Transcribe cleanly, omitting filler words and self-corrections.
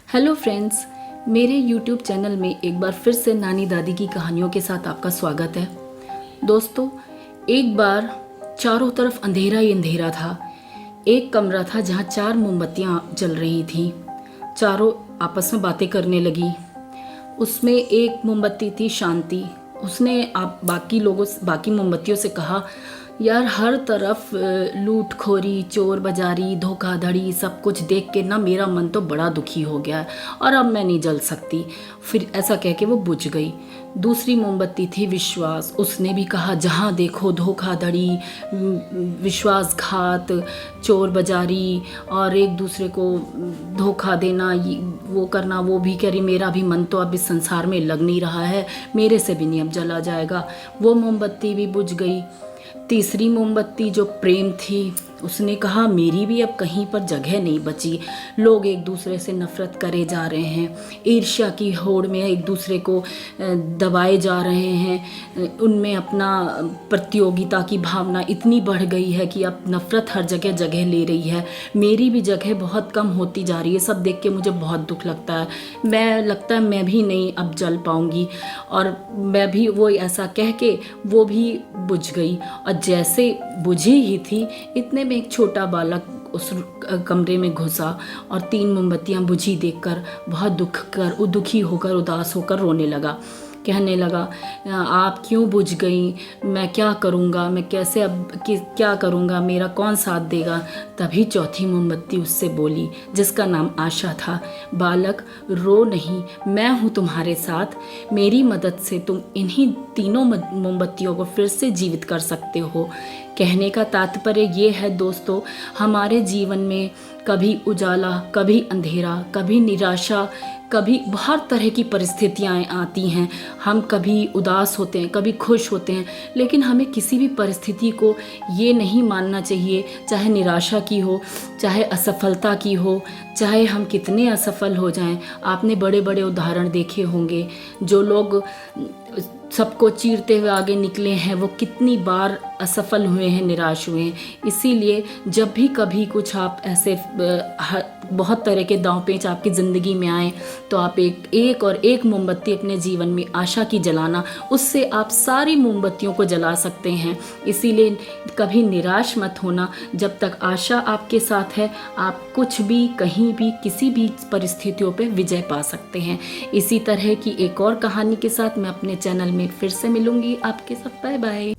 Hello friends, मेरे YouTube channel में एक बार फिर से नानी दादी की कहानियों के साथ आपका स्वागत है। दोस्तों, एक बार चारों तरफ अंधेरा ही अंधेरा था। एक कमरा था जहाँ 4 मोमबत्तियाँ जल रही थीं। चारों आपस में बातें करने लगी। उसमें एक मोमबत्ती थी शांति। उसने बाकी मोमबत्तियों से कहा, यार हर तरफ लूटखोरी, चोर बाजारी, धोखाधड़ी सब कुछ देख के ना मेरा मन तो बड़ा दुखी हो गया है और अब मैं नहीं जल सकती। फिर ऐसा कह के वो बुझ गई। दूसरी मोमबत्ती थी विश्वास। उसने भी कहा, जहाँ देखो धोखाधड़ी, विश्वासघात, चोर बाजारी और एक दूसरे को धोखा देना, वो करना। वो भी कह रही, मेरा भी मन तो अब इस संसार में लग नहीं रहा है, मेरे से भी नहीं अब जला जाएगा। वो मोमबत्ती भी बुझ गई। तीसरी मोमबत्ती जो प्रेम थी, उसने कहा, मेरी भी अब कहीं पर जगह नहीं बची। लोग एक दूसरे से नफरत करे जा रहे हैं, ईर्ष्या की होड़ में एक दूसरे को दबाए जा रहे हैं। उनमें अपना प्रतियोगिता की भावना इतनी बढ़ गई है कि अब नफरत हर जगह जगह ले रही है। मेरी भी जगह बहुत कम होती जा रही है। सब देख के मुझे बहुत दुख लगता है। लगता है मैं भी नहीं अब जल पाऊंगी। और मैं भी, वो ऐसा कह के वो भी बुझ गई। और जैसे बुझी ही थी, इतने में एक छोटा बालक उस कमरे में घुसा और 3 मोमबत्तियां बुझी देखकर बहुत दुखी होकर, उदास होकर रोने लगा। कहने लगा, आप क्यों बुझ गई? मैं क्या करूँगा? मैं कैसे अब क्या करूँगा? मेरा कौन साथ देगा? तभी चौथी मोमबत्ती उससे बोली, जिसका नाम आशा था, बालक रो नहीं, मैं हूँ तुम्हारे साथ। मेरी मदद से तुम इन्हीं तीनों मोमबत्तियों को फिर से जीवित कर सकते हो। कहने का तात्पर्य ये है दोस्तों, हमारे जीवन में कभी उजाला, कभी अंधेरा, कभी निराशा, कभी बहुत तरह की परिस्थितियाँ आती हैं। हम कभी उदास होते हैं, कभी खुश होते हैं, लेकिन हमें किसी भी परिस्थिति को ये नहीं मानना चाहिए, चाहे निराशा की हो, चाहे असफलता की हो, चाहे हम कितने असफल हो जाएं। आपने बड़े बड़े उदाहरण देखे होंगे, जो लोग सबको चीरते हुए आगे निकले हैं, वो कितनी बार असफल हुए हैं, निराश हुए हैं। इसीलिए जब भी कभी कुछ आप ऐसे बहुत तरह के दांव पेच आपकी ज़िंदगी में आए, तो आप एक मोमबत्ती अपने जीवन में आशा की जलाना, उससे आप सारी मोमबत्तियों को जला सकते हैं। इसीलिए कभी निराश मत होना। जब तक आशा आपके साथ है, आप कुछ भी, कहीं भी, किसी भी परिस्थितियों पे विजय पा सकते हैं। इसी तरह की एक और कहानी के साथ मैं अपने चैनल में फिर से मिलूंगी आपके साथ। Bye bye.